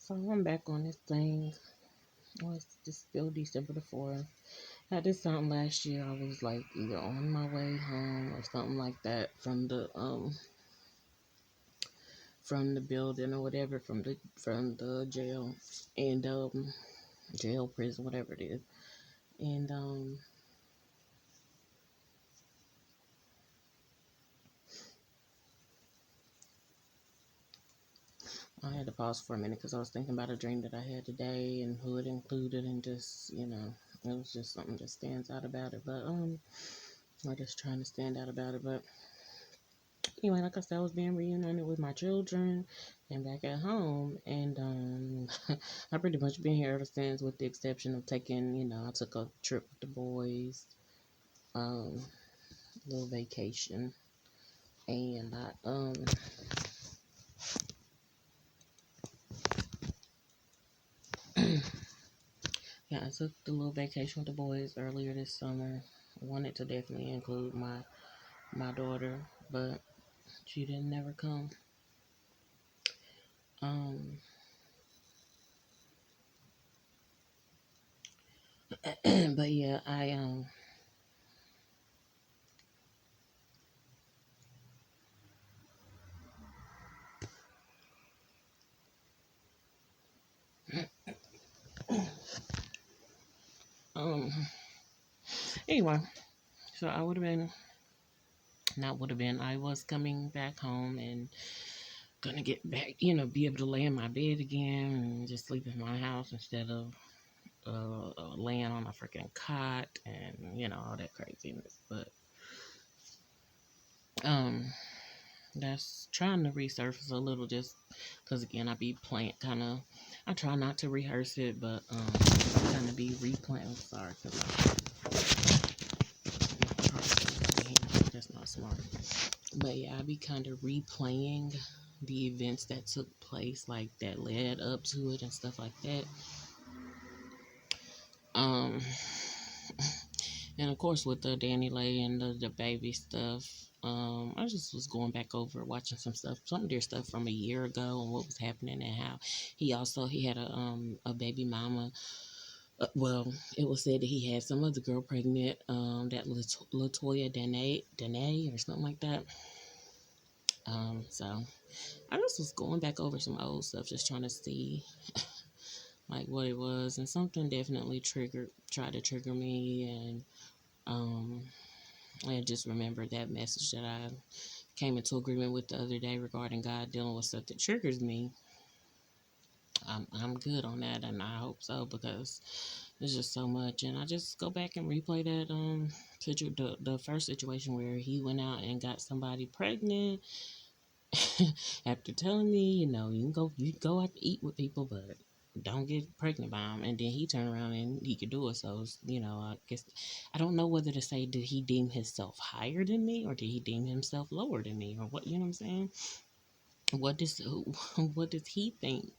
So I'm back on this thing. Oh, it's just still December the 4th. Had this time last year. I was like either on my way home or something like that from the building or whatever, from the jail and jail, prison, whatever it is. And I had to pause for a minute because I was thinking about a dream that I had today and who it included, and just it was just something that stands out about it. But I'm just trying to stand out about it. But anyway, like I said, I was being reunited with my children and back at home, and I've pretty much been here ever since, with the exception of taking, I took a trip with the boys, um, little vacation, and yeah, I took the little vacation with the boys earlier this summer. I wanted to definitely include my daughter, but she didn't never come. Um, but yeah, um anyway, so I would have been not would have been I was coming back home and gonna get back, be able to lay in my bed again and just sleep in my house instead of laying on a freaking cot and all that craziness. But um, that's trying to resurface a little, just because again I be playing kind of. I try not to rehearse it, but kind of be replaying. I'm sorry, because that's not smart. But yeah, I be kind of replaying the events that took place, like that led up to it and stuff like that. Um, and of course with the Danny Lay and the baby stuff, I just was going back over watching some of their stuff from a year ago and what was happening and how he had a baby mama. Well, it was said that he had some other girl pregnant, that Latoya Danae or something like that. So I just was going back over some old stuff, just trying to see like what it was, and something definitely tried to trigger me, and um, I just remembered that message that I came into agreement with the other day regarding God dealing with stuff that triggers me. I'm good on that, and I hope so, because there's just so much. And I just go back and replay that the first situation where he went out and got somebody pregnant after telling me, you can go out to eat with people, but don't get pregnant by him. And then he turned around and he could do it. So, I guess I don't know whether to say, did he deem himself higher than me, or did he deem himself lower than me, or what? You know what I'm saying? What does what does he think?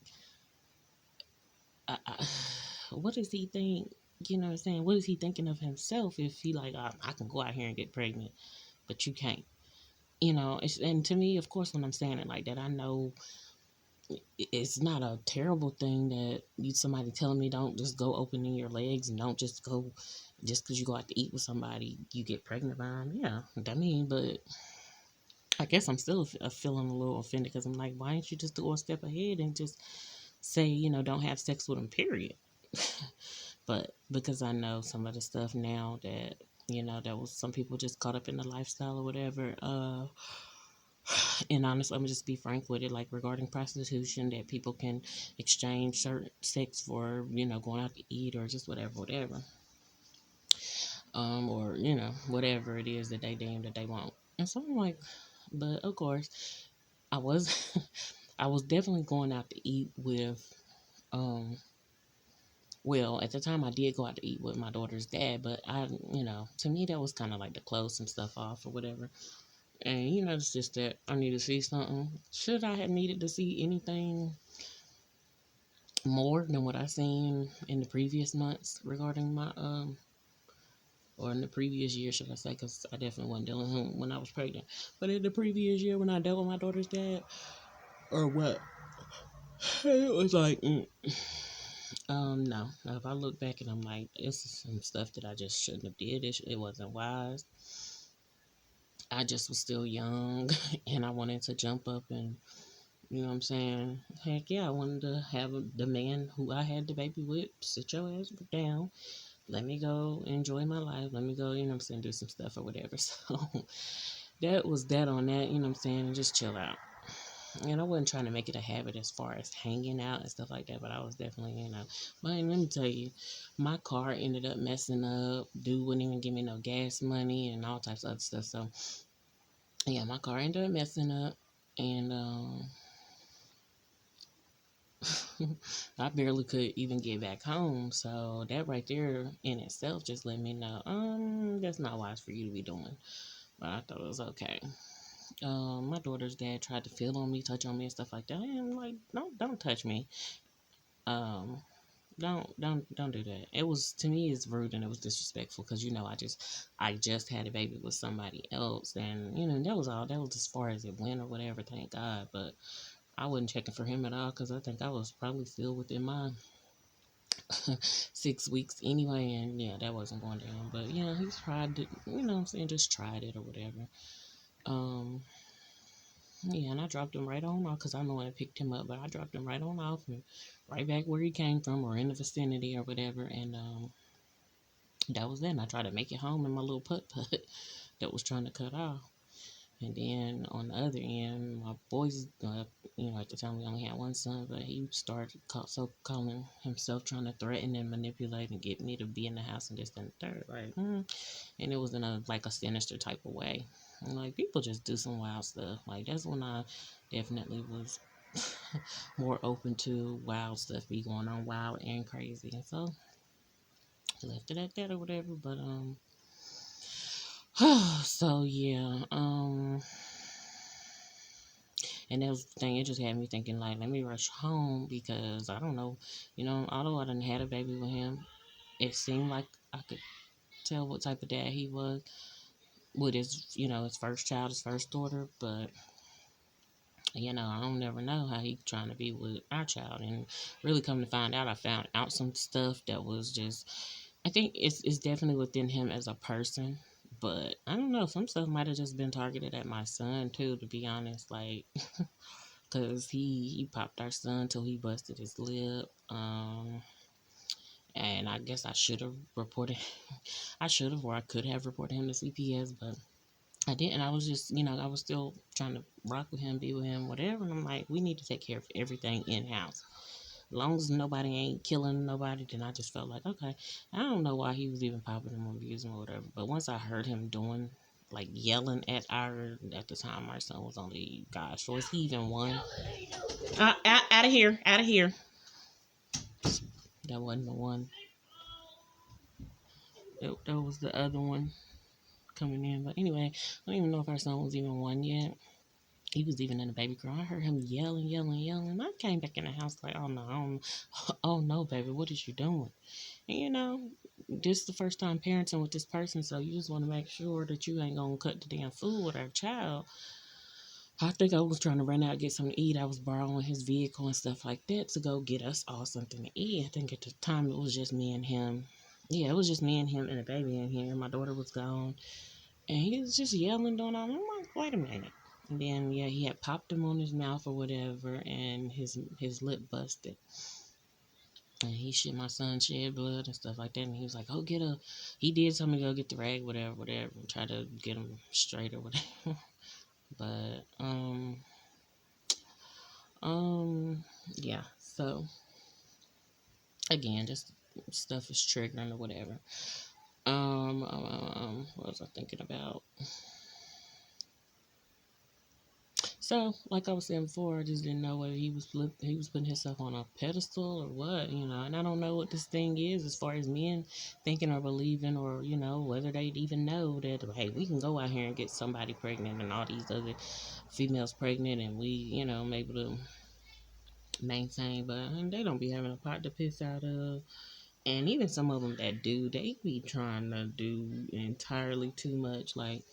What does he think? You know what I'm saying? What is he thinking of himself if he like, I can go out here and get pregnant, but you can't? And to me, of course, when I'm saying it like that, I know it's not a terrible thing that somebody telling me don't just go opening your legs, and don't just go, just because you go out to eat with somebody you get pregnant by them. Yeah, I mean, but I guess I'm still feeling a little offended, because I'm like, why didn't you just go a step ahead and just say, don't have sex with them, period? But because I know some of the stuff now that, that was some people just caught up in the lifestyle or whatever. And honestly, I'm gonna just be frank with it, like regarding prostitution, that people can exchange certain sex for, going out to eat, or just whatever. Or, whatever it is that they deem that they want. And so I'm like, but of course, I was, I was definitely going out to eat with, um, well, at the time I did go out to eat with my daughter's dad, but to me that was kind of like to close some stuff off or whatever. And it's just that I need to see something. Should I have needed to see anything more than what I seen in the previous months regarding my or in the previous year, should I say? Because I definitely wasn't dealing with him when I was pregnant. But in the previous year, when I dealt with my daughter's dad, or what? It was like, no. Now, if I look back and I'm like, this is some stuff that I just shouldn't have did. It wasn't wise. I just was still young, and I wanted to jump up and, you know what I'm saying? Heck yeah, I wanted to have the man who I had the baby with sit your ass down. Let me go enjoy my life. Let me go, you know what I'm saying, do some stuff or whatever. So that was that on that, you know what I'm saying, and just chill out. And I wasn't trying to make it a habit as far as hanging out and stuff like that, but I was definitely, But let me tell you, my car ended up messing up. Dude wouldn't even give me no gas money and all types of other stuff. So yeah, my car ended up messing up, and I barely could even get back home. So that right there in itself just let me know, that's not wise for you to be doing. But I thought it was okay. My daughter's dad tried to feel on me, touch on me, and stuff like that. And I'm like, don't touch me. Um, don't do that. It was, to me, it's rude and it was disrespectful because I just had a baby with somebody else, and that was all. That was as far as it went or whatever. Thank God, but I wasn't checking for him at all because I think I was probably still within my 6 weeks anyway, and yeah, that wasn't going down. But yeah, he's tried to, what I'm saying, just tried it or whatever. Um, yeah, and I dropped him right on off because I know I picked him up, but I dropped him right on off and right back where he came from or in the vicinity or whatever, and that was that. And I tried to make it home in my little putt putt that was trying to cut off. And then on the other end, my boys, at the time we only had one son, but he started calling himself, trying to threaten and manipulate and get me to be in the house and this and the third. Like, and it was in a sinister type of way. And like people just do some wild stuff. Like that's when I definitely was more open to wild stuff be going on, wild and crazy. And so I left it at that or whatever. But so yeah, and that was the thing. It just had me thinking, like, let me rush home because I don't know, although I done had a baby with him, it seemed like I could tell what type of dad he was with his first child, his first daughter. But I don't never know how he trying to be with our child. And really, come to find out, I found out some stuff that was just, I think it's definitely within him as a person. But I don't know, some stuff might have just been targeted at my son too, to be honest. Like, cause he popped our son till he busted his lip. And I guess I should have reported. I should have, or I could have reported him to CPS, but I didn't. I was just, I was still trying to rock with him, be with him, whatever. And I'm like, we need to take care of everything in house. As long as nobody ain't killing nobody, then I just felt like, okay. I don't know why he was even popping him or abusing or whatever. But once I heard him doing, like yelling at the time, my son was only, gosh, was he even one? Out of here, out of here. That wasn't the one. That was the other one coming in. But anyway, I don't even know if our son was even one yet. He was even in the baby girl. I heard him yelling, yelling, yelling. I came back in the house like, oh no, oh no, baby, what is you doing? And this is the first time parenting with this person, so you just want to make sure that you ain't gonna cut the damn food with our child. I think I was trying to run out, get something to eat. I was borrowing his vehicle and stuff like that to go get us all something to eat. I think at the time it was just me and him. Yeah, it was just me and him and the baby in here. My daughter was gone. And he was just yelling, doing all. I'm like, wait a minute. And then, yeah, he had popped him on his mouth or whatever, and his lip busted. And my son shed blood and stuff like that. And he was like, oh, he did tell me to go get the rag, whatever, whatever, and try to get him straight or whatever. But, yeah. So, again, just stuff is triggering or whatever. What was I thinking about? So, like I was saying before, I just didn't know whether he was putting himself on a pedestal or what, and I don't know what this thing is as far as men thinking or believing or, whether they even know that, hey, we can go out here and get somebody pregnant and all these other females pregnant and we, able to maintain, but they don't be having a pot to piss out of. And even some of them that do, they be trying to do entirely too much. Like,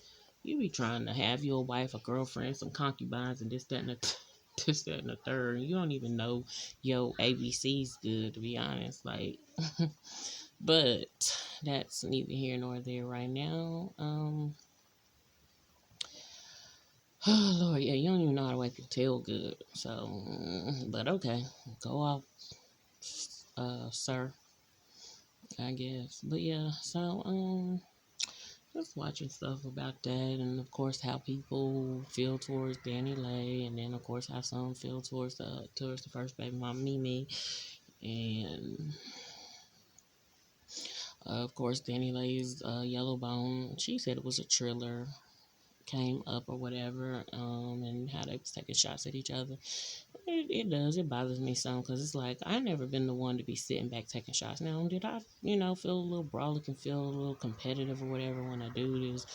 you be trying to have your wife, a girlfriend, some concubines, and this, that, and that. this, that, and the third. You don't even know your ABC's good, to be honest. Like, but that's neither here nor there right now. Oh Lord, yeah, you don't even know how to wipe your tail good. So, but okay, go off, sir, I guess. But yeah, so just watching stuff about that, and of course how people feel towards Danny Lay, and then of course how some feel towards the first baby mom Mimi, and of course Danny Lay's Yellow Bone. She said it was a trailer came up or whatever, and how they was taking shots at each other. It does. It bothers me some because it's like I never been the one to be sitting back taking shots. Now, did I, feel a little brolic and feel a little competitive or whatever when a dude is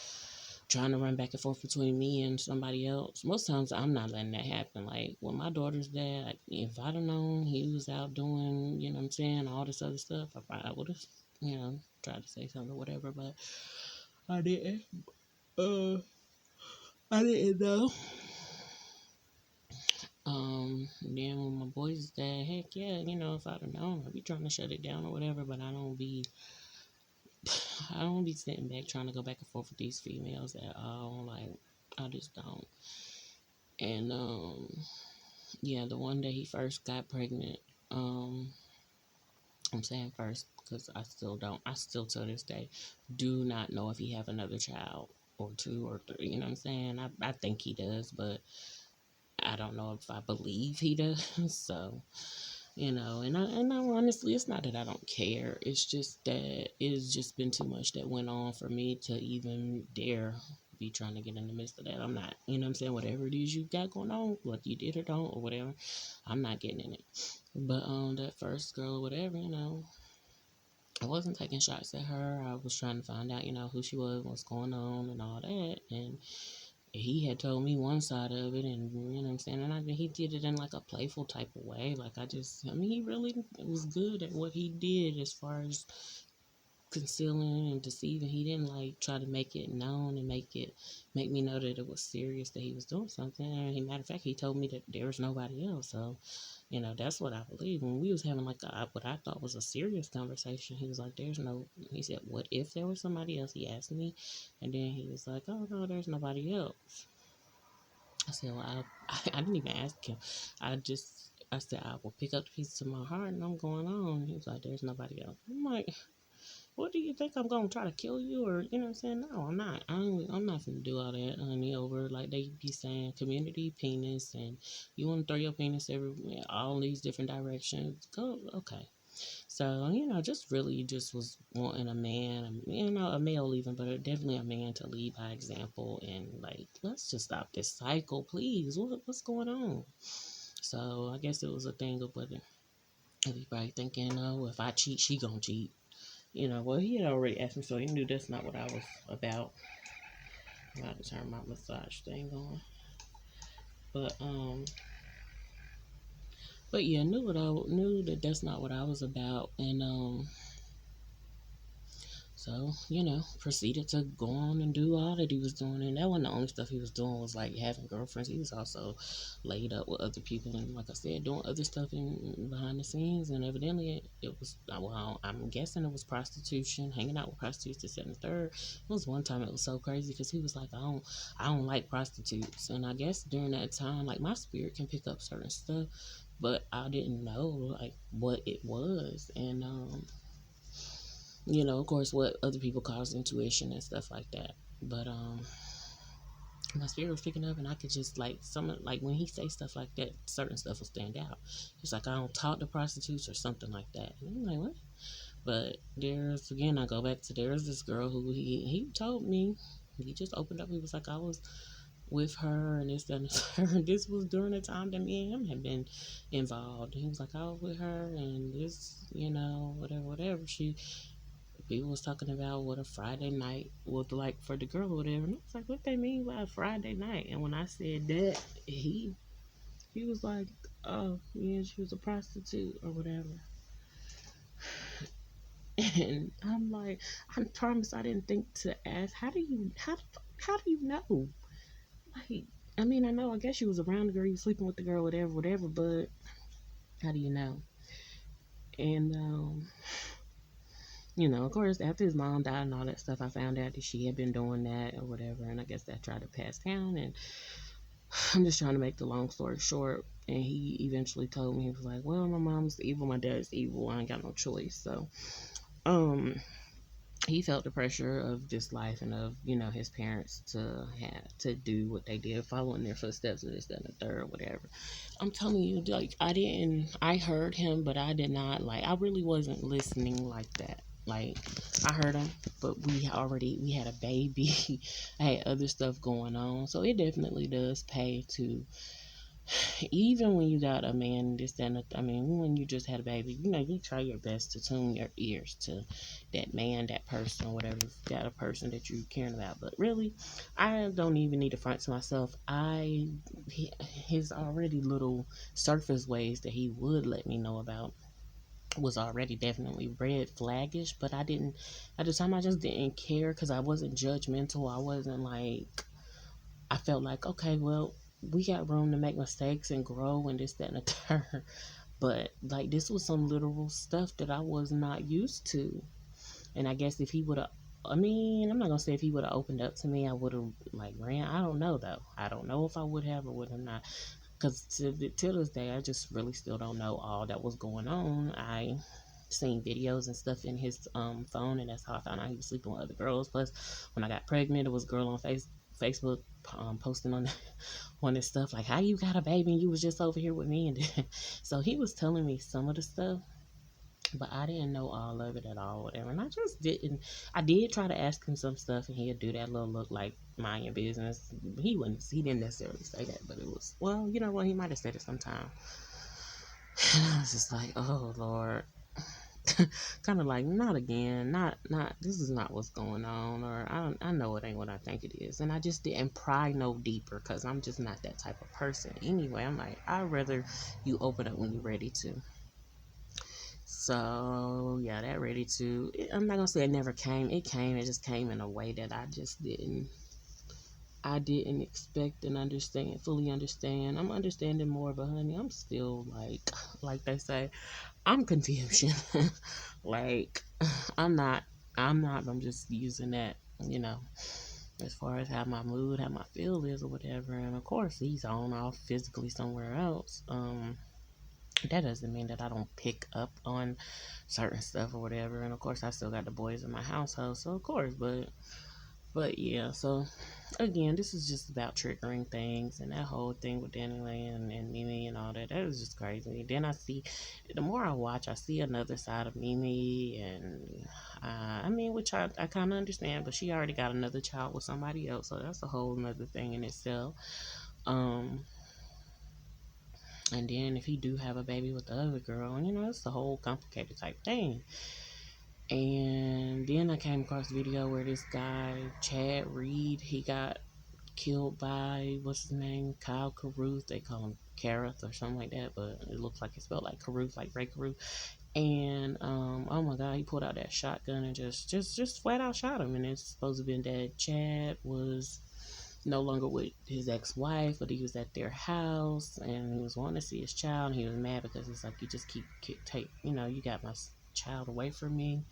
trying to run back and forth between me and somebody else? Most times I'm not letting that happen. Like with my daughter's dad, if I'd have known he was out doing, what I'm saying, all this other stuff, I probably would have, tried to say something or whatever, but I didn't. Uh, I didn't know. Then with my boys' dad, heck yeah, if I'd have known, I'd be trying to shut it down or whatever, but I don't be sitting back trying to go back and forth with these females at all. Like, I just don't. And, yeah, the one day he first got pregnant, I'm saying first because I still to this day do not know if he have another child or two or three, you know what I'm saying? I think he does, but I don't know if I believe he does. So, and I honestly, it's not that I don't care. It's just that it's just been too much that went on for me to even dare be trying to get in the midst of that. I'm not, what I'm saying? Whatever it is you got going on, what you did or don't or whatever, I'm not getting in it. But that first girl or whatever, I wasn't taking shots at her. I was trying to find out, who she was, what's going on, and all that. And he had told me one side of it, and what I'm saying, and he did it in like a playful type of way. Like he really was good at what he did as far as concealing and deceiving. He didn't like try to make it known and make me know that it was serious that he was doing something. And matter of fact, he told me that there was nobody else. So that's what I believe. When we was having like what I thought was a serious conversation, he was like, he said, what if there was somebody else? He asked me, and then he was like, oh no, there's nobody else. I said, well, I didn't even ask him. I said, I will pick up the pieces of my heart and I'm going on. He was like, there's nobody else. I'm like, what do you think? I'm going to try to kill you? Or, you know what I'm saying? No, I'm not. I'm not going to do all that, honey, over, like they be saying, community penis, and you want to throw your penis everywhere, all these different directions. Go, okay. So, just really just was wanting a man, a male even, but definitely a man to lead by example. And, like, let's just stop this cycle, please. What's going on? So, I guess it was a thing of whether everybody thinking, oh, if I cheat, she gonna cheat. Well, he had already asked me, so he knew that's not what I was about. I'm about to turn my massage thing on. But, but yeah, knew that that's not what I was about. And, so, proceeded to go on and do all that he was doing. And that wasn't the only stuff he was doing was like having girlfriends. He was also laid up with other people and, like I said, doing other stuff behind the scenes. And evidently it was, well, I'm guessing it was prostitution, hanging out with prostitutes to set and third. It was one time it was so crazy because he was like, I don't like prostitutes. And I guess during that time, like my spirit can pick up certain stuff, but I didn't know like what it was. And, of course, what other people call intuition and stuff like that. But my spirit was picking up, and I could just like when he say stuff like that, certain stuff will stand out. It's like I don't talk to prostitutes or something like that. And I'm like, what? But I go back to there's this girl who he told me he just opened up. He was like, I was with her and this and her. This was during the time that me and him had been involved. He was like, I was with her and this, whatever. People was talking about what a Friday night was like for the girl or whatever. And I was like, what they mean by a Friday night? And when I said that, he was like, oh, yeah, she was a prostitute or whatever. And I'm like, I promise I didn't think to ask, how do you know? Like, I mean, I know, I guess you was around the girl, you was sleeping with the girl, whatever, whatever, but how do you know? And, of course, after his mom died and all that stuff, I found out that she had been doing that or whatever, and I guess that tried to pass down. And I'm just trying to make the long story short. And he eventually told me, he was like, "Well, my mom's evil, my dad's evil. I ain't got no choice." So, um, he felt the pressure of this life and of his parents to have to do what they did, following their footsteps and this, that, and the third, whatever. I'm telling you, like, I heard him, but I did not, like, I really wasn't listening like that. Like, I heard him, but we had a baby. I had other stuff going on. So it definitely does pay to, even when you got a man, this, that, and I mean, when you just had a baby, you try your best to tune your ears to that man, that person, or whatever. If you got a person that you're caring about. But really, I don't even need to front to myself. His already little surface ways that he would let me know about was already definitely red flaggish, but I didn't, at the time, I just didn't care because I wasn't judgmental. I wasn't like, I felt like, okay, well, we got room to make mistakes and grow and this, that, and the third. But like, this was some literal stuff that I was not used to. And I guess if he would have, I mean, I'm not gonna say if he would have opened up to me, I would have like ran. I don't know though. I don't know if I would have or would have not. Because till this day, I just really still don't know all that was going on. I seen videos and stuff in his phone, and that's how I found out he was sleeping with other girls. Plus, when I got pregnant, it was a girl on Facebook posting on on this stuff like, how you got a baby and you was just over here with me. And so he was telling me some of the stuff, but I didn't know all of it at all, whatever. And I just didn't. I did try to ask him some stuff, and he'd do that little look like mind your business. He wouldn't. He didn't necessarily say that, but it was, well, you know what? He might have said it sometime. And I was just like, oh Lord, kind of like, not again, not. This is not what's going on, or I know it ain't what I think it is, and I just didn't pry no deeper because I'm just not that type of person. Anyway, I'm like, I'd rather you open up when you're ready to. So yeah, that ready to. I'm not gonna say it never came. It came. It just came in a way that I just didn't. I didn't expect and understand, fully understand. I'm understanding more, but honey, I'm still like they say, I'm confusion. Like, I'm not. I'm not. I'm just using that. You know, as far as how my mood, how my feel is, or whatever. And of course, he's on off physically somewhere else. That doesn't mean that I don't pick up on certain stuff or whatever. And of course, I still got the boys in my household, so of course, but yeah. So again, this is just about triggering things, and that whole thing with Danny Lane and Mimi and all that. That was just crazy. Then I see, the more I watch, I see another side of Mimi, and I mean, which I kind of understand, but she already got another child with somebody else, so that's a whole nother thing in itself. Um, and then if he do have a baby with the other girl, it's a whole complicated type thing. And then I came across a video where this guy, Chad Reed, he got killed by, what's his name, Kyle Caruth. They call him Kareth or something like that, but it looks like it's spelled like Caruth, like Ray Caruth. And oh my God, he pulled out that shotgun and just flat out shot him. And it's supposed to have been that Chad was no longer with his ex-wife, but he was at their house and he was wanting to see his child. And he was mad because it's like, you just take, you got my child away from me.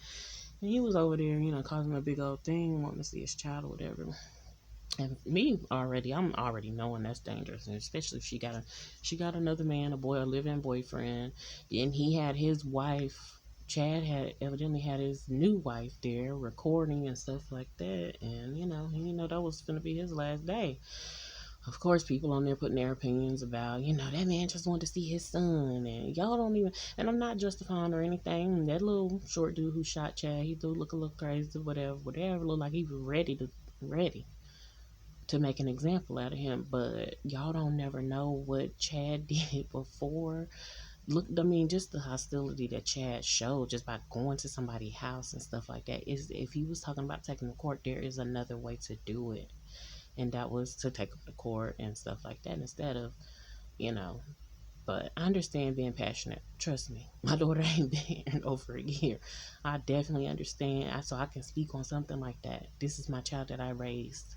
And he was over there, causing a big old thing, wanting to see his child or whatever. And me already, I'm already knowing that's dangerous, and especially if she got another man, a living boyfriend. Then he had his wife. Chad had evidently had his new wife there recording and stuff like that, and that was gonna be his last day. Of course, people on there putting their opinions about, that man just wanted to see his son, and y'all don't even. And I'm not justifying or anything. That little short dude who shot Chad, he do look a little crazy, whatever. Look like he was ready to make an example out of him, but y'all don't never know what Chad did before. Look, I mean, just the hostility that Chad showed just by going to somebody's house and stuff like that. Is, if he was talking about taking the court, there is another way to do it, and that was to take up the court and stuff like that instead of, you know. But I understand being passionate. Trust me, my daughter ain't been in over a year. I definitely understand. So I can speak on something like that. This is my child that I raised.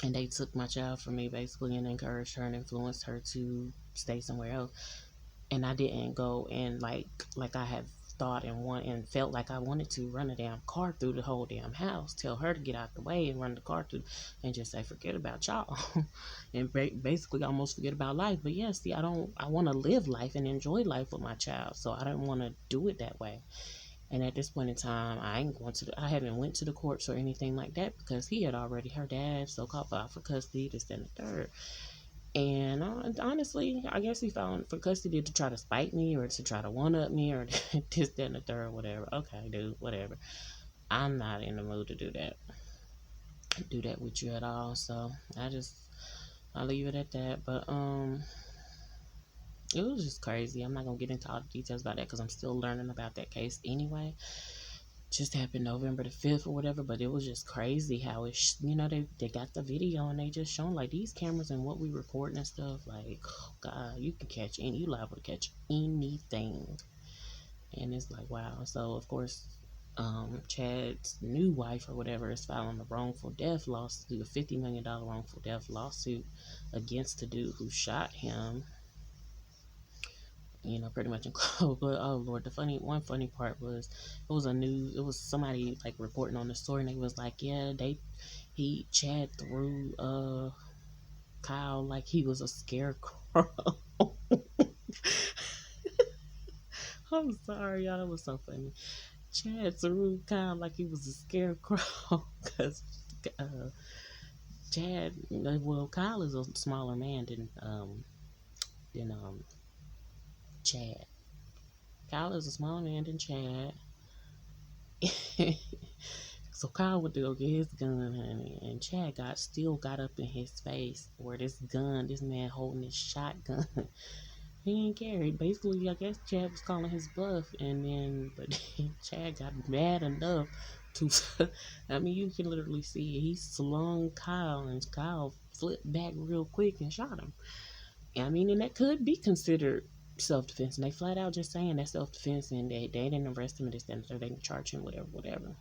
and they took my child from me basically and encouraged her and influenced her to stay somewhere else. And I didn't go and like I had thought and want and felt like I wanted to run a damn car through the whole damn house, tell her to get out the way and run the car through, and just say forget about y'all, and basically almost forget about life. But yeah, see, I want to live life and enjoy life with my child, so I don't want to do it that way. And at this point in time, I haven't went to the courts or anything like that because he had already, her dad so-called filed for custody, this, and the third. And honestly, I guess he filed for custody to try to spite me or to try to one up me or this, that, and the third, whatever. Okay, dude, whatever. I'm not in the mood to do that with you at all. So I'll leave it at that. But it was just crazy. I'm not gonna get into all the details about that because I'm still learning about that case anyway. Just happened November the 5th or whatever, but it was just crazy how they got the video and they just shown like these cameras and what we recording and stuff, like, oh God, you can catch any, you liable to catch anything. And it's like, wow. So of course, Chad's new wife or whatever is filing a wrongful death lawsuit, a $50 million wrongful death lawsuit against the dude who shot him, pretty much in close. But oh Lord, one funny part was it was somebody like reporting on the story, and they was like, yeah, Chad threw Kyle like he was a scarecrow. I'm sorry, y'all, that was so funny. Chad threw Kyle like he was a scarecrow because uh, Kyle is a smaller man than Chad. Kyle is a smaller man than Chad. So Kyle went to go get his gun, honey, and Chad still got up in his face where this man holding his shotgun. He didn't care. Basically, I guess Chad was calling his bluff, but Chad got mad enough to, I mean, you can literally see it. He slung Kyle, and Kyle flipped back real quick and shot him. I mean, and that could be considered self-defense, and they flat out just saying that's self-defense, and they didn't arrest him, they didn't charge him, whatever.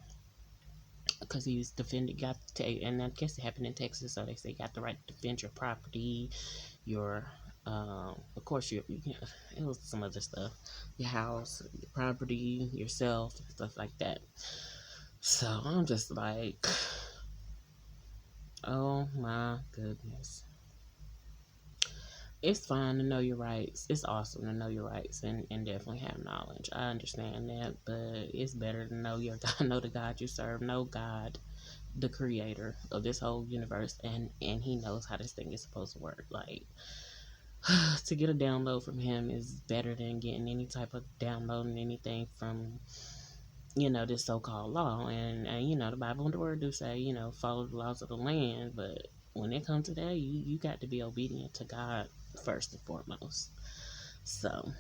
Because he was and I guess it happened in Texas, so they say you got the right to defend your property, your of course it was some other stuff, your house, your property, yourself, stuff like that. So I'm just like, oh my goodness. It's fine to know your rights. It's awesome to know your rights and definitely have knowledge. I understand that, but it's better to know your God, know the God you serve, know God, the creator of this whole universe, and he knows how this thing is supposed to work. Like, to get a download from him is better than getting any type of downloading anything from this so-called law. And the Bible and the word do say, follow the laws of the land, but when it comes to that, you got to be obedient to God first and foremost. So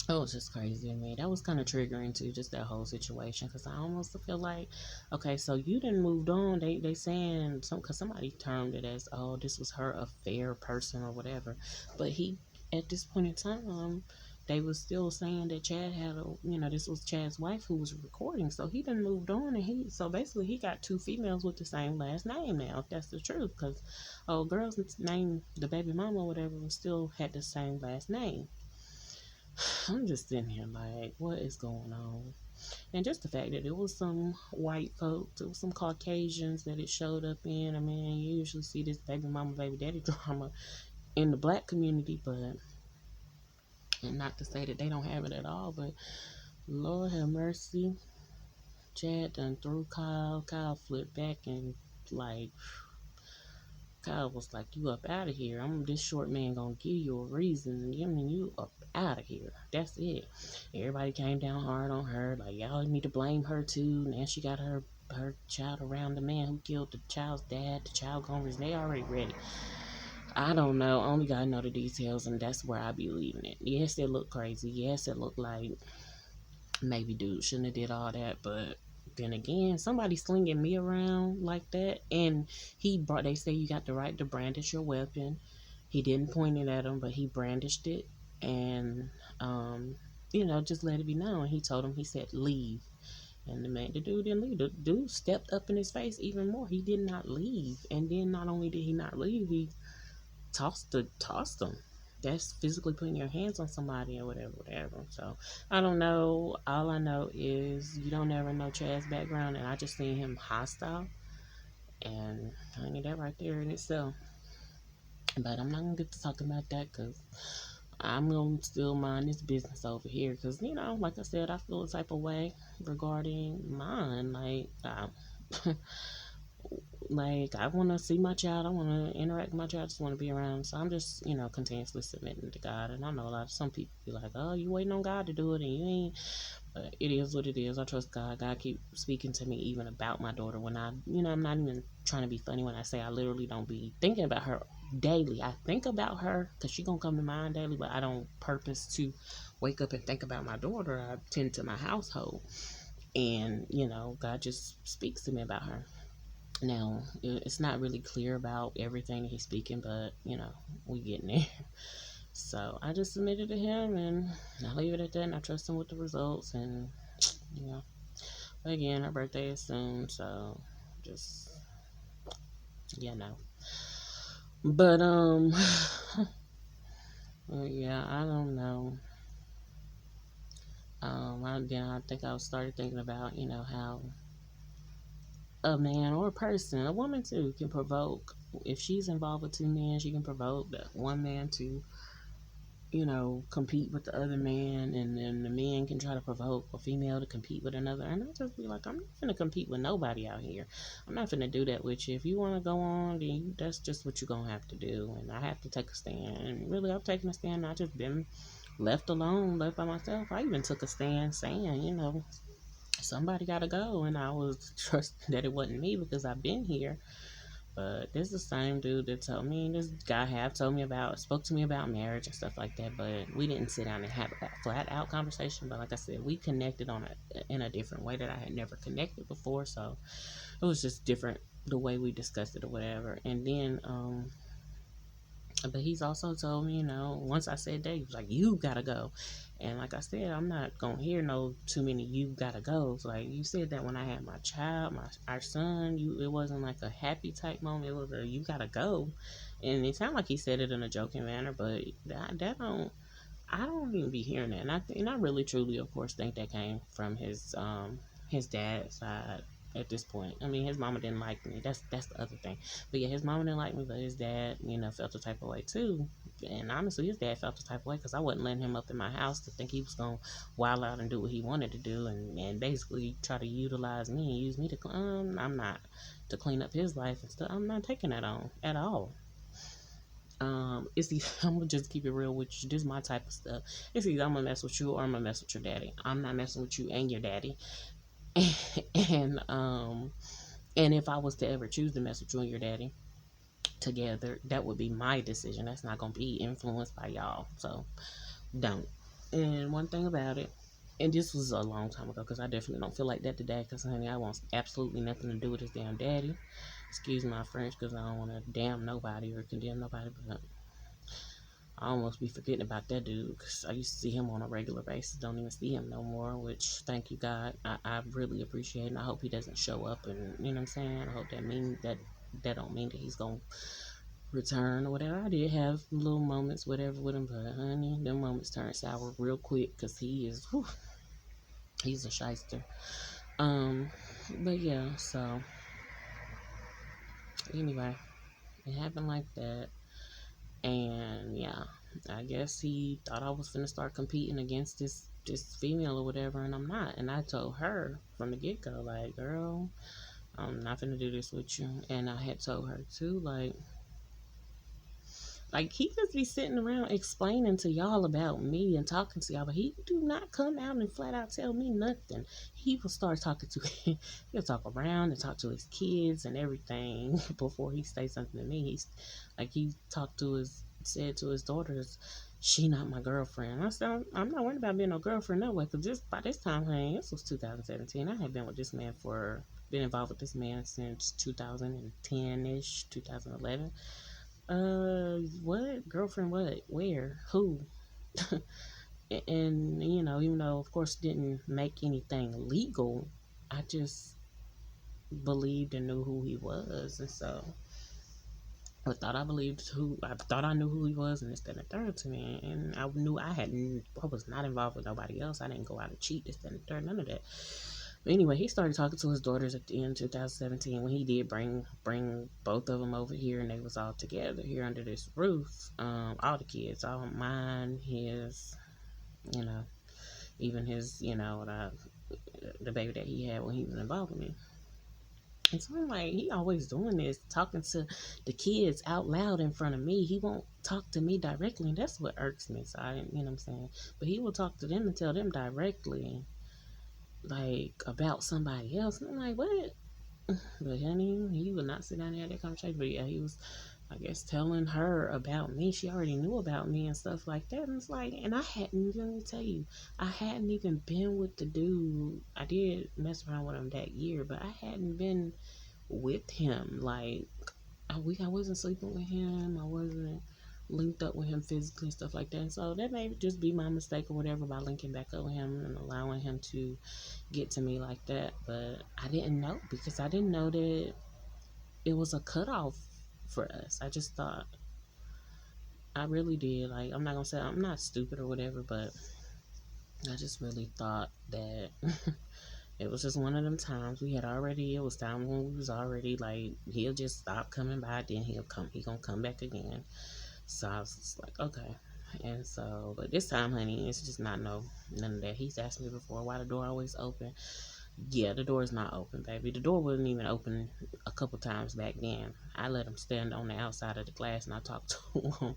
it was just crazy to me. That was kind of triggering too, just that whole situation, because I almost feel like, okay, so you didn't moved on. They saying because somebody termed it as, oh, this was her affair person or whatever, but at this point in time, they was still saying that Chad had this was Chad's wife who was recording, so he done moved on, and so basically he got two females with the same last name now, if that's the truth, because girl's name, the baby mama or whatever, still had the same last name. I'm just sitting here like, what is going on? And just the fact that it was some white folks, it was some Caucasians that it showed up in. I mean, you usually see this baby mama, baby daddy drama in the black community, and not to say that they don't have it at all, but Lord have mercy. Chad done threw Kyle. Kyle flipped back and like, Kyle was like, you up out of here. This short man gonna give you a reason. I mean, you up out of here. That's it. Everybody came down hard on her. Like, y'all need to blame her too. Now she got her child around the man who killed the child's dad. The child gonna they already ready. I don't know. Only God know the details, and that's where I be leaving it. Yes, it looked crazy. Yes, it looked like maybe dude shouldn't have did all that, but then again, somebody slinging me around like that, and they say you got the right to brandish your weapon. He didn't point it at him, but he brandished it, and just let it be known. He told him, he said leave, And the dude didn't leave. The dude stepped up in his face even more. He did not leave. And then not only did he not leave, he tossed them. That's physically putting your hands on somebody or whatever, whatever. So I don't know. All I know is you don't ever know Chad's background, and I just seen him hostile, and I mean that right there in itself. But I'm not gonna get to talking about that because I'm gonna still mind this business over here. Because like I said, I feel a type of way regarding mine. Like I want to see my child. I want to interact with my child. I just want to be around. So I'm just, continuously submitting to God. And I know some people be like, oh, you waiting on God to do it and you ain't. But it is what it is. I trust God. God keep speaking to me even about my daughter when I'm not even trying to be funny when I say I literally don't be thinking about her daily. I think about her because she going to come to mind daily, but I don't purpose to wake up and think about my daughter. I tend to my household. And, God just speaks to me about her. Now, it's not really clear about everything that he's speaking, but, we getting there. So I just submitted to him, and I leave it at that, and I trust him with the results. And, again, her birthday is soon, so just, But, yeah, I don't know. I think I started thinking about, how a man or a person, a woman too, can provoke. If she's involved with two men, she can provoke that one man to compete with the other man, and then the man can try to provoke a female to compete with another. And I just be like, I'm not gonna compete with nobody out here. I'm not gonna do that with you. If you want to go on, then that's just what you're gonna have to do. And I have to take a stand. And really, I'm taking a stand. I just been left alone, left by myself. I even took a stand saying, somebody gotta go, and I was trusting that it wasn't me because I've been here. But this is the same dude that this guy spoke to me about marriage and stuff like that. But we didn't sit down and have a flat out conversation. But like I said, we connected in a different way that I had never connected before. So it was just different the way we discussed it or whatever. And then, but he's also told me, once I said that, he was like, you gotta go. And like I said, I'm not gonna hear no too many you gotta goes. Like you said that when I had my child, our son, it wasn't like a happy type moment. It was a you gotta go. And it sounded like he said it in a joking manner, but I don't even be hearing that. And I really truly, of course, think that came from his dad's side at this point. I mean, his mama didn't like me. That's the other thing. But yeah, his mama didn't like me, but his dad, felt the type of way too. And honestly, his dad felt the type of way because I wasn't letting him up in my house to think he was gonna wild out and do what he wanted to do, and basically try to utilize me and use me to I'm not to clean up his life and stuff. I'm not taking that on at all. It's either I'm gonna just keep it real with you. This is my type of stuff. It's either I'm gonna mess with you or I'm gonna mess with your daddy. I'm not messing with you and your daddy. and and if I was to ever choose to mess with you and your daddy together, that would be my decision. That's not gonna be influenced by y'all. So don't. And one thing about it, and this was a long time ago because I definitely don't feel like that today. Because honey, I want absolutely nothing to do with his damn daddy. Excuse my French, because I don't want to damn nobody or condemn nobody, but I almost be forgetting about that dude because I used to see him on a regular basis. Don't even see him no more, which thank you God. I really appreciate it. And I hope he doesn't show up, and you know what I'm saying? I hope that don't mean that he's going to return or whatever. I did have little moments, whatever with him, but honey, them moments turn sour real quick because he's a shyster. But yeah, so anyway, it happened like that. And yeah, I guess he thought I was gonna start competing against this female or whatever, and I'm not. And I told her from the get go, like, girl, I'm not gonna do this with you. And I had told her too, like he just be sitting around explaining to y'all about me and talking to y'all, but he do not come out and flat out tell me nothing. He will start talking to he'll talk around and talk to his kids and everything before he say something to me. He talked to his said to his daughters, she not my girlfriend. I said, I'm not worried about being no girlfriend no way, because by this time, honey, this was 2017. I had been involved with this man since 2010 ish, 2011. What? Girlfriend, what? Where? Who? And, even though, of course, didn't make anything legal, I just believed and knew who he was, and so I thought I knew who he was, and this, that, and the third to me, and I knew I was not involved with nobody else. I didn't go out and cheat, this, that, and the third, none of that. But anyway, he started talking to his daughters at the end of 2017 when he did bring both of them over here, and they was all together here under this roof. All the kids, all mine, his, you know, even his, the baby that he had when he was involved with me. And so I'm like, he always doing this, talking to the kids out loud in front of me. He won't talk to me directly, and that's what irks me. So you know what I'm saying? But he will talk to them and tell them directly, like, about somebody else. And I'm like, what? But honey, he would not sit down and have that conversation. But yeah, he was, I guess, telling her about me. She already knew about me and stuff like that. And it's like, and I hadn't, let me tell you, I hadn't even been with the dude. I did mess around with him that year, but I hadn't been with him. Like, I wasn't sleeping with him. I wasn't linked up with him physically and stuff like that. And so that may just be my mistake or whatever by linking back up with him and allowing him to get to me like that. But I didn't know, because I didn't know that it was a cutoff for us. I just thought, I really did. Like, I'm not gonna say I'm not stupid or whatever, but I just really thought that it was just one of them times. It was time when we was already like, he'll just stop coming by, then he gonna come back again. So I was just like, okay. And so, but this time, honey, it's just not none of that. He's asked me before why the door always open. Yeah, the door is not open, baby. The door wasn't even open a couple times back then. I let him stand on the outside of the glass and I talked to him.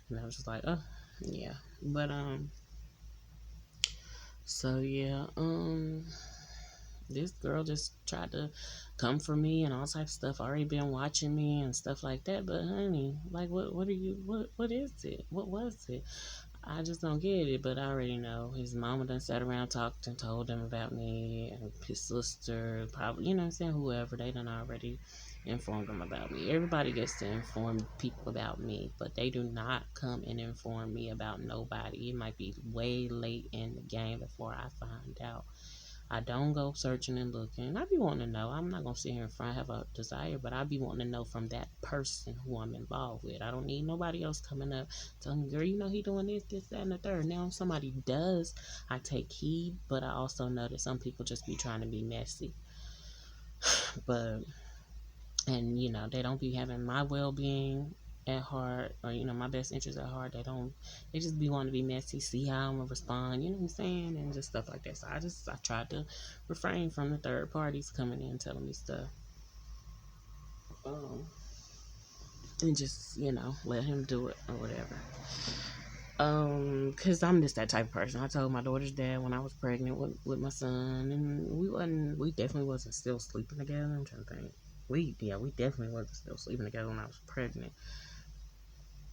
And I was just like, oh, yeah. But, so yeah, this girl just tried to come for me and all types of stuff. Already been watching me and stuff like that. But honey, like, what is it? What was it? I just don't get it, but I already know. His mama done sat around, talked and told him about me, and his sister, probably, you know what I'm saying, whoever, they done already informed him about me. Everybody gets to inform people about me, but they do not come and inform me about nobody. It might be way late in the game before I find out. I don't go searching and looking. I be wanting to know. I'm not gonna sit here in front have a desire, but I be wanting to know from that person who I'm involved with. I don't need nobody else coming up telling me, girl, you know he doing this, that, and the third. Now if somebody does, I take heed, but I also know that some people just be trying to be messy. But and they don't be having my well being at heart, or my best interest at heart. They just be wanting to be messy, see how I'm gonna respond, you know what I'm saying, and just stuff like that. So I tried to refrain from the third parties coming in telling me stuff, um and just let him do it or whatever. Cause I'm just that type of person. I told my daughter's dad when I was pregnant with my son, and we definitely wasn't still sleeping together. I'm trying to think. We definitely wasn't still sleeping together when I was pregnant.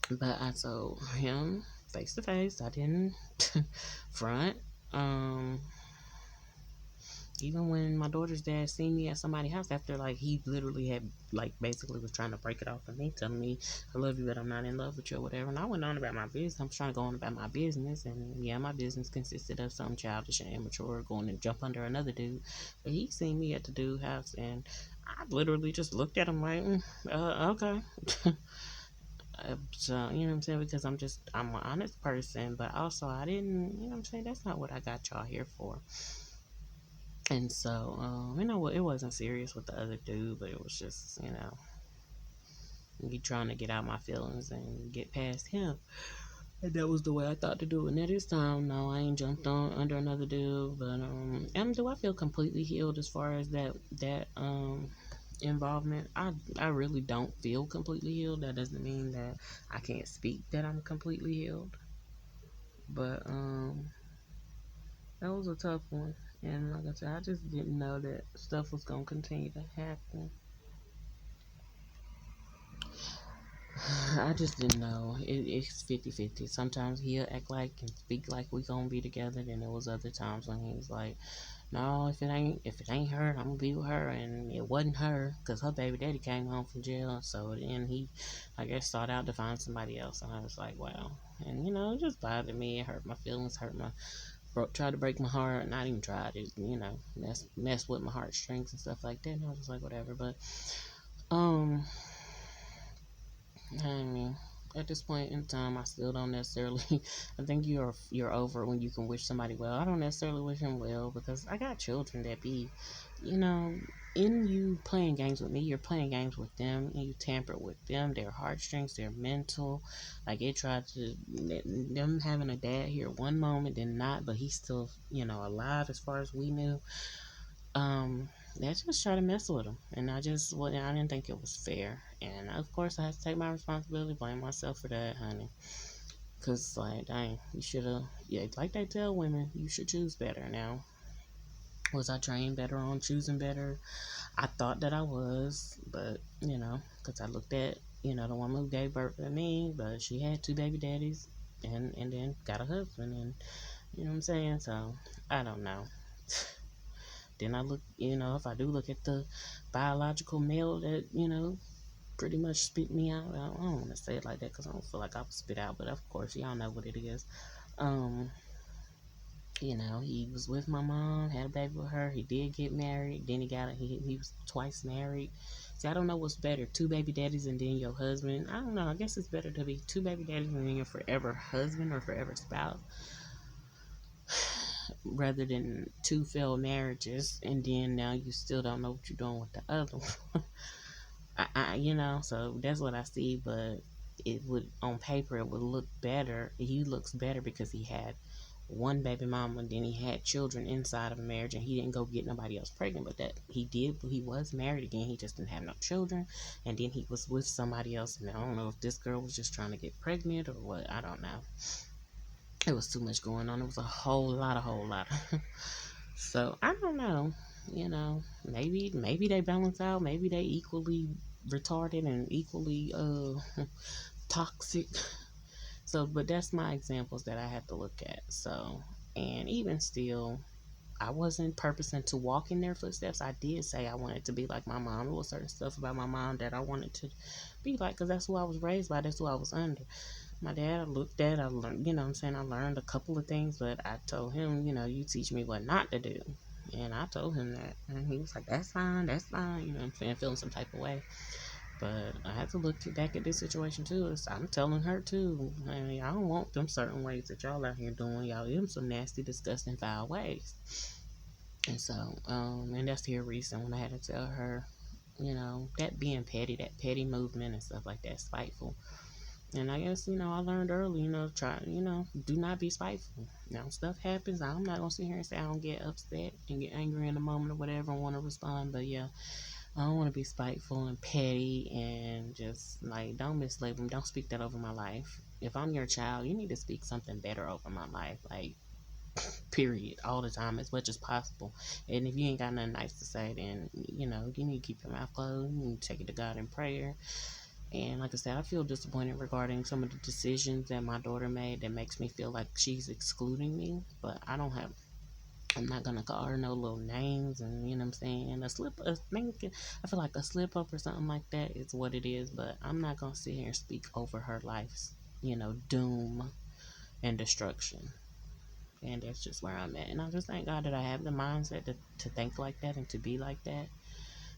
But I told him face to face. I didn't front. Um, Even when my daughter's dad seen me at somebody's house after, like, he literally had, like, basically was trying to break it off of me, telling me I love you but I'm not in love with you or whatever. And I went on about my business. I'm trying to go on about my business, and yeah, my business consisted of something childish and immature, going to jump under another dude. But he seen me at the dude's house, and I literally just looked at him like, okay. So, you know what I'm saying? Because I'm an honest person, but also I didn't, you know what I'm saying? That's not what I got y'all here for. And so, it wasn't serious with the other dude, but it was just, me trying to get out my feelings and get past him. And that was the way I thought to do it. And at this time, no, I ain't jumped on under another dude. But, do I feel completely healed as far as that involvement? I really don't feel completely healed. That doesn't mean that I can't speak that I'm completely healed. But that was a tough one. And like I said, I just didn't know that stuff was gonna continue to happen. I just didn't know. It's 50-50. Sometimes he'll act like and speak like we gonna be together. Then there was other times when he's like, no, if it ain't her, I'm gonna be with her. And it wasn't her, because her baby daddy came home from jail. So then he, I guess, sought out to find somebody else. And I was like, wow. And it just bothered me. It hurt my feelings, hurt my tried to break my heart. Not even tried it, mess with my heartstrings and stuff like that. And I was just like, whatever. But um, I mean, at this point in time, I still don't necessarily. I think you're over when you can wish somebody well. I don't necessarily wish them well because I got children that be, you know, in you playing games with me, you're playing games with them, and you tamper with them, their heartstrings, their mental. Like it tried to them having a dad here one moment, then not, but he's still, alive as far as we knew. They just try to mess with him, and I didn't think it was fair, and of course I had to take my responsibility, blame myself for that, honey. Cause like, dang, you should have, yeah, like they tell women, you should choose better. Now, was I trained better on choosing better? I thought that I was, but cause I looked at, the woman who gave birth to me, but she had two baby daddies, and then got a husband, and you know what I'm saying. So I don't know. Then I look, if I do look at the biological male that, pretty much spit me out. I don't want to say it like that because I don't feel like I would spit out, but of course, y'all know what it is. Um, he was with my mom, had a baby with her. He did get married. Then he was twice married. See, I don't know what's better, two baby daddies and then your husband. I don't know. I guess it's better to be two baby daddies and then your forever husband or forever spouse rather than two failed marriages and then now you still don't know what you're doing with the other one. So that's what I see, but it would, on paper, it would look better. He looks better because he had one baby mama, and then he had children inside of a marriage, and he didn't go get nobody else pregnant. But that he did, he was married again. He just didn't have no children, and then he was with somebody else. And I don't know if this girl was just trying to get pregnant or what. I don't know. It was too much going on. It was a whole lot. So I don't know. Maybe they balance out. Maybe they equally retarded and equally toxic. So, but that's my examples that I have to look at. So, and even still, I wasn't purposing to walk in their footsteps. I did say I wanted to be like my mom. There was certain stuff about my mom that I wanted to be like because that's who I was raised by. That's who I was under. My dad, I looked at, I learned, what I'm saying, I learned a couple of things, but I told him, you teach me what not to do. And I told him that. And he was like, that's fine, what I'm saying, feeling some type of way. But I had to look back at this situation too. I'm telling her too. I mean, I don't want them certain ways that y'all out here doing. Y'all in some nasty, disgusting, foul ways. And so, and that's the reason when I had to tell her, that being petty, that petty movement and stuff like that, spiteful. And I guess, I learned early, do not be spiteful. Now, stuff happens. I'm not going to sit here and say I don't get upset and get angry in a moment or whatever and want to respond. But yeah, I don't want to be spiteful and petty and just like, don't mislabel me. Don't speak that over my life. If I'm your child, you need to speak something better over my life. Like, period, all the time, as much as possible. And if you ain't got nothing nice to say, then, you need to keep your mouth closed. You need to take it to God in prayer. And like I said, I feel disappointed regarding some of the decisions that my daughter made that makes me feel like she's excluding me. But I'm not gonna call her no little names, and you know what I'm saying. I feel like a slip up or something like that is what it is. But I'm not gonna sit here and speak over her life's, doom and destruction. And that's just where I'm at. And I just thank God that I have the mindset to think like that and to be like that.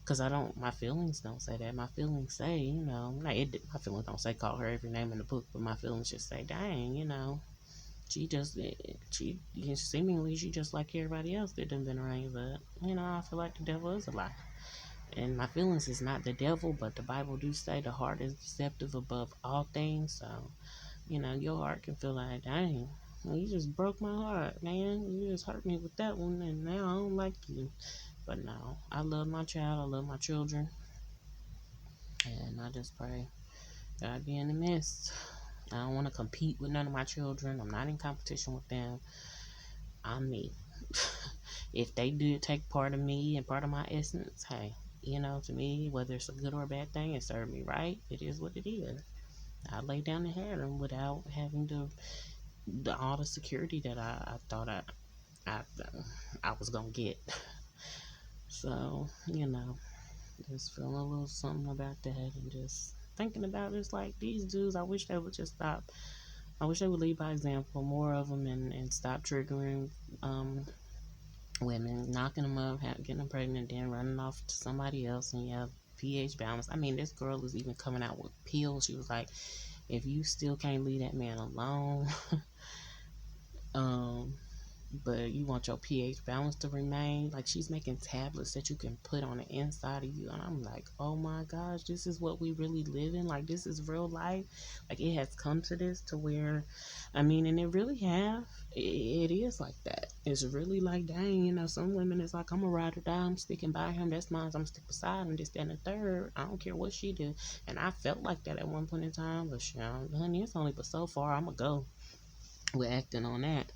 Cause my feelings don't say that. My feelings say, my feelings don't say call her every name in the book, but my feelings just say, dang, she just, she seemingly she just like everybody else that done been around. But I feel like the devil is a lie, and my feelings is not the devil, but the Bible do say the heart is deceptive above all things. So your heart can feel like, dang, well, you just broke my heart, man. You just hurt me with that one, and now I don't like you. But no, I love my child. I love my children. And I just pray that I be in the midst. I don't want to compete with none of my children. I'm not in competition with them. I'm me. If they do take part of me and part of my essence, hey, to me, whether it's a good or a bad thing, it served me right. It is what it is. I lay down and had them without having all the security that I thought I, I was going to get. So, just feeling a little something about that and just thinking about just like these dudes, I wish they would just stop I wish they would lead by example, more of them, and stop triggering um, women, knocking them up, getting them pregnant, then running off to somebody else, and yeah, pH balance. I mean, this girl is even coming out with pills. She was like, if you still can't leave that man alone, um, but you want your pH balance to remain, like she's making tablets that you can put on the inside of you, and I'm like, oh my gosh, this is what we really live in. Like, this is real life. Like, it has come to this, to where, I mean, and it really have, it is like that. It's really like, dang, some women, it's like, I'm a ride or die, I'm sticking by him, that's mine, I'm gonna stick beside him, this, that, and the third. I don't care what she do. And I felt like that at one point in time, but honey, it's only but so far I'm gonna go with acting on that.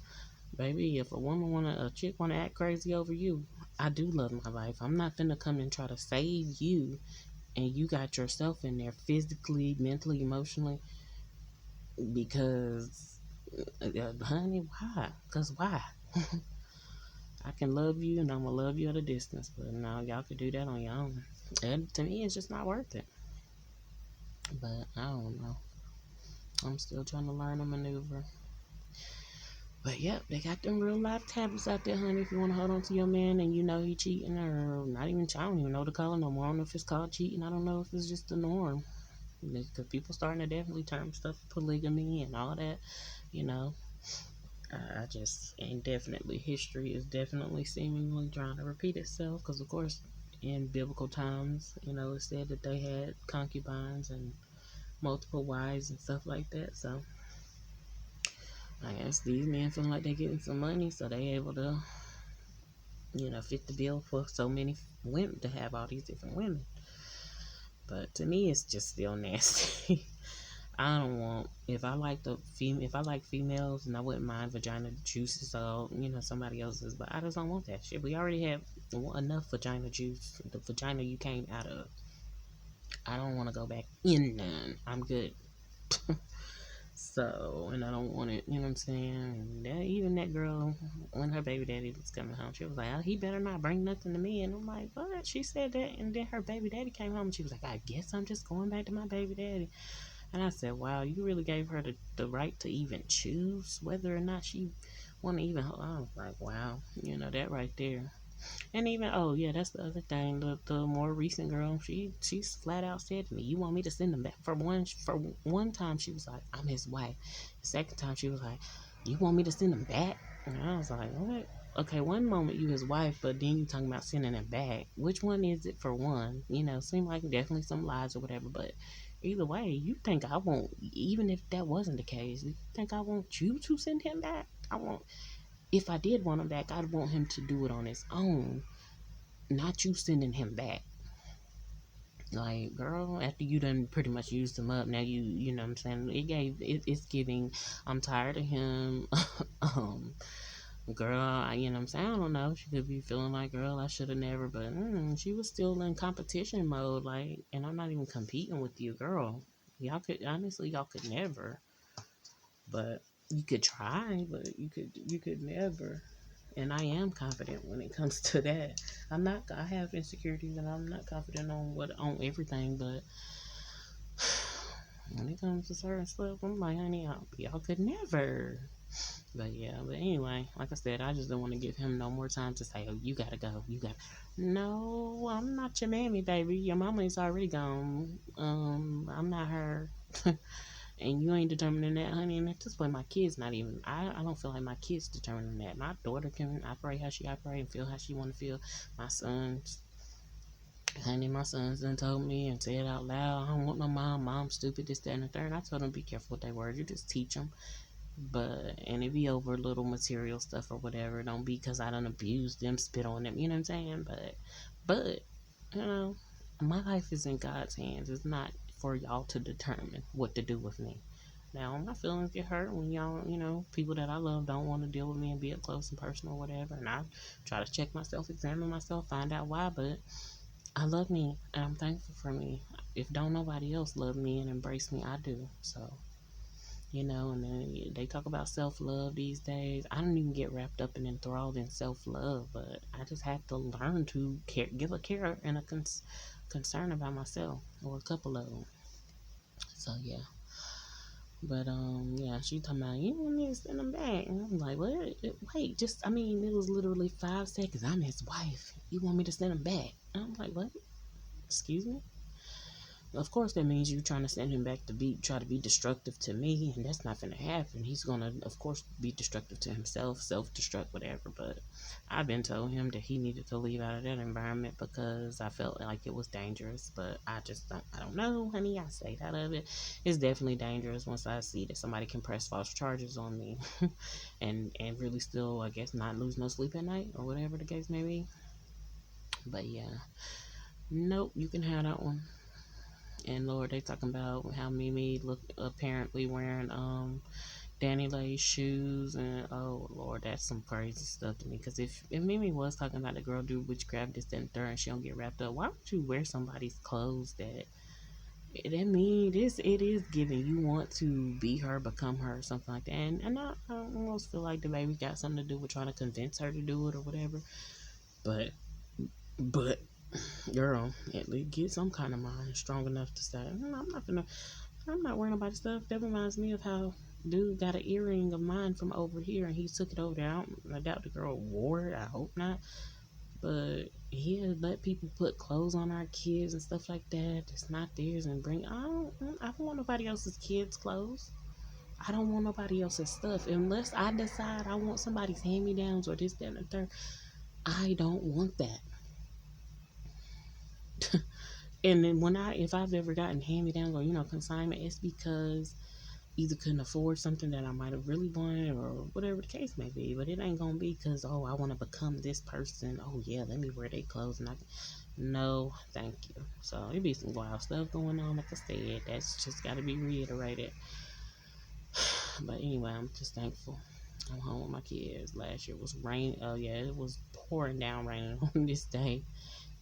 Baby, if a chick wanna act crazy over you, I do love my life. I'm not finna come and try to save you, and you got yourself in there physically, mentally, emotionally, because, honey, why? Cause why? I can love you, and I'm gonna love you at a distance, but now y'all could do that on your own. And to me, it's just not worth it. But I don't know. I'm still trying to learn a maneuver. But yep, they got them real life tablets out there, honey. If you want to hold on to your man and you know he cheating, or not even, I don't even know the color no more. I don't know if it's called cheating. I don't know if it's just the norm. Because people starting to definitely term stuff polygamy and all that, you know. I just, and definitely history is definitely seemingly trying to repeat itself. Because of course, in biblical times, it said that they had concubines and multiple wives and stuff like that. So I guess these men feeling like they're getting some money, so they able to, fit the bill for so many women to have all these different women. But to me, it's just still nasty. I don't want, if I like females, and I wouldn't mind vagina juices, so somebody else's, but I just don't want that shit. We already have enough vagina juice, the vagina you came out of. I don't want to go back in none. I'm good. So, and I don't want it, you know what I'm saying? And even that girl, when her baby daddy was coming home, she was like, oh, he better not bring nothing to me. And I'm like, what? She said that, and then her baby daddy came home, and she was like, I guess I'm just going back to my baby daddy. And I said, wow, you really gave her the right to even choose whether or not she want to even, I was like, wow, that right there. And even, oh yeah, that's the other thing. The more recent girl, she's flat out said to me, "You want me to send him back?" For one time, she was like, "I'm his wife." The second time, she was like, "You want me to send him back?" And I was like, "What?" Okay, one moment you his wife, but then you talking about sending him back. Which one is it? For one, seem like definitely some lies or whatever. But either way, you think I won't? Even if that wasn't the case, you think I want you to send him back? I want. If I did want him back, I'd want him to do it on his own, not you sending him back. Like, girl, after you done pretty much used him up, now you know what I'm saying? It's giving, I'm tired of him. um, girl, you know what I'm saying? I don't know. She could be feeling like, girl, I should have never, but she was still in competition mode, like, and I'm not even competing with you, girl. Y'all could never, but you could try, but you could never. And I am confident when it comes to that. I have insecurities, and I'm not confident on everything, but when it comes to certain stuff, I'm like, honey, y'all could never. But yeah, but anyway, like I said, I just don't want to give him no more time to say, oh, you gotta go. No, I'm not your mammy, baby. Your mama is already gone. I'm not her. And you ain't determining that, honey. And at this point, my kids not even. I don't feel like my kids determining that. My daughter can operate how she operate and feel how she want to feel. My sons, honey, my sons done told me and said out loud, I don't want no mom. Mom's stupid. This, that, and the third. I told them be careful with their words. You just teach them. But and it be over little material stuff or whatever. Don't be because I don't abuse them, spit on them. You know what I'm saying? But you know, my life is in God's hands. It's not for y'all to determine what to do with me. Now, my feelings get hurt when y'all, people that I love don't want to deal with me and be up close and personal or whatever. And I try to check myself, examine myself, find out why. But I love me and I'm thankful for me. If don't nobody else love me and embrace me, I do. So, and then they talk about self-love these days. I don't even get wrapped up and enthralled in self-love, but I just have to learn to give a care and a concern about myself, or a couple of them. So, yeah. But yeah, she talking about you want me to send him back, and I'm like, what? Wait, just I mean, it was literally 5 seconds. I'm his wife. You want me to send him back? And I'm like, what? Excuse me. Of course, that means you trying to send him back to try to be destructive to me, and that's not gonna happen. He's gonna, of course, be destructive to himself, self-destruct, whatever. But I've been told him that he needed to leave out of that environment because I felt like it was dangerous. But I don't know, honey. I stayed out of it. It's definitely dangerous once I see that somebody can press false charges on me, and really still, I guess, not lose no sleep at night or whatever the case may be. But yeah, nope, you can have that one. And Lord, they talking about how Mimi look apparently wearing Danny Lay's shoes, and oh Lord, that's some crazy stuff to me. Because if Mimi was talking about the girl do witchcraft, this, that, and third, and she don't get wrapped up, why would you wear somebody's clothes that mean this? It is giving you want to be her, become her, something like that. And I almost feel like the baby got something to do with trying to convince her to do it or whatever. But but girl, at least get some kind of mind strong enough to say, I'm not worrying about stuff. That reminds me of how dude got an earring of mine from over here and he took it over there. I doubt the girl wore it. I hope not. But he had let people put clothes on our kids and stuff like that. It's not theirs and I don't want nobody else's kids' clothes. I don't want nobody else's stuff. Unless I decide I want somebody's hand me downs or this, that, and the third. I don't want that. And then if I've ever gotten hand me downs or, consignment, it's because either couldn't afford something that I might have really wanted or whatever the case may be. But it ain't gonna be because, oh, I want to become this person. Oh yeah, let me wear their clothes and no, thank you. So it be some wild stuff going on. Like I said, that's just got to be reiterated. But anyway, I'm just thankful. I'm home with my kids. Last year was rain. Oh yeah, it was pouring down raining on this day.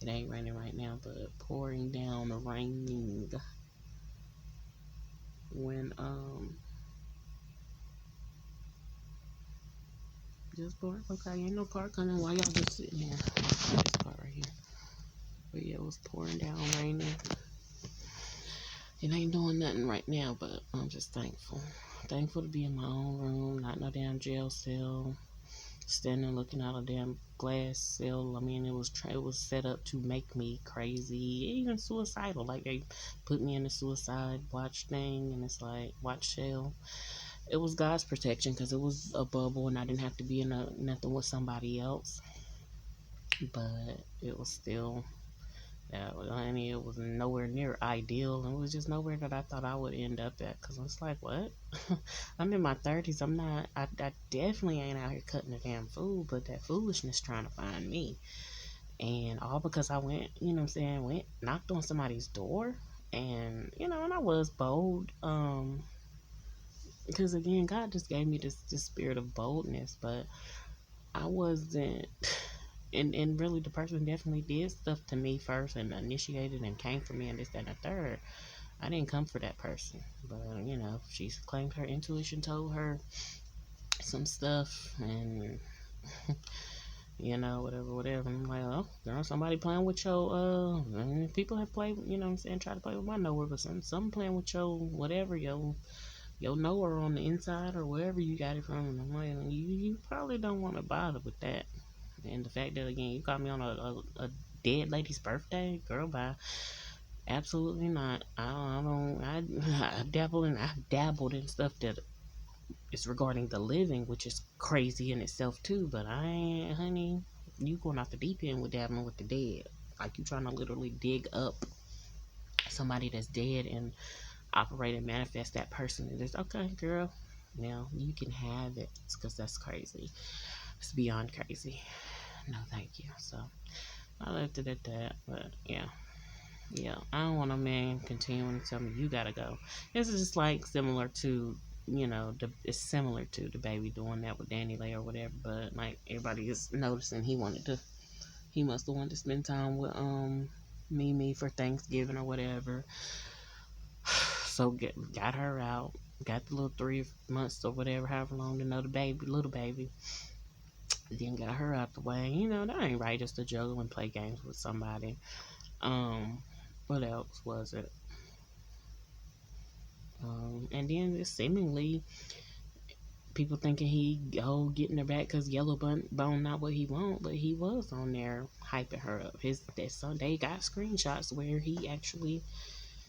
It ain't raining right now, but pouring down, raining when just park. Okay, ain't no car coming. Why y'all just sitting here? This car right here. But yeah, it was pouring down, raining. It ain't doing nothing right now, but I'm just thankful. Thankful to be in my own room, not no damn jail cell. Standing looking out a damn glass cell. I mean, it was set up to make me crazy, even suicidal. Like they put me in a suicide watch thing, and it's like watch cell. It was God's protection because it was a bubble, and I didn't have to be in nothing with somebody else. But it was still, yeah, I mean, it was nowhere near ideal, and it was just nowhere that I thought I would end up at. Cause I was like, what? I'm in my 30s. I'm not. I definitely ain't out here cutting the damn fool, but that foolishness trying to find me, and all because I went, went knocked on somebody's door, and and I was bold, because again, God just gave me this spirit of boldness, but I wasn't. And really, the person definitely did stuff to me first and initiated and came for me and this, that, and the third. I didn't come for that person. But, she claimed her intuition told her some stuff and, whatever, whatever. And I'm like, oh, girl, somebody playing with your, people have played, try to play with my knower, but some playing with your, whatever, your knower on the inside or wherever you got it from. And I'm like, you probably don't want to bother with that. And the fact that again you caught me on a dead lady's birthday, girl, bye. Absolutely not. I've dabbled in stuff that is regarding the living, which is crazy in itself too. But I ain't, honey. You going off the deep end with dabbling with the dead, like you trying to literally dig up somebody that's dead and operate and manifest that person. And it's okay, girl. Now you can have it because that's crazy. It's beyond crazy. No, thank you. So I left it at that. But yeah. Yeah. I don't want a man continuing to tell me you gotta go. This is just like similar to it's similar to the baby doing that with Danny Lay or whatever, but like everybody is noticing he must have wanted to spend time with Mimi for Thanksgiving or whatever. So got her out, got the little 3 months or whatever, however long to know the baby, little baby. Then got her out the way. That ain't right just to juggle and play games with somebody. What else was it? And then just seemingly people thinking he getting her back because Bone not what he want, but he was on there hyping her up. That Sunday got screenshots where he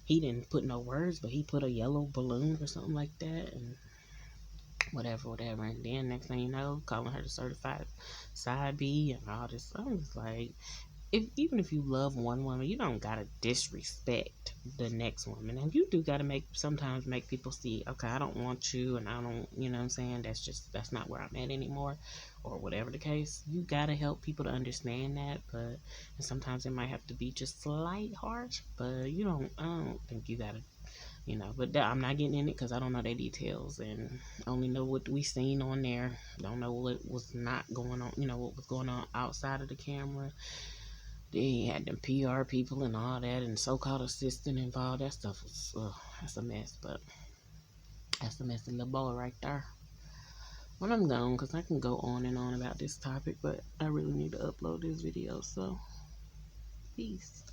didn't put no words, but he put a yellow balloon or something like that, and whatever. And then next thing you know, calling her the certified side B and all this. I was like, even if you love one woman, you don't gotta disrespect the next woman, and you do gotta sometimes make people see, okay, I don't want you, and I don't, you know what I'm saying? That's not where I'm at anymore, or whatever the case. You gotta help people to understand that, but and sometimes it might have to be just slight harsh, but I don't think you gotta, But I'm not getting in it because I don't know their details, and only know what we seen on there. Don't know what was not going on, what was going on outside of the camera. They had them PR people and all that, and so-called assistant involved. That stuff was, that's a mess. But that's a messy little boy right there. When I'm gone, because I can go on and on about this topic, but I really need to upload this video. So, peace.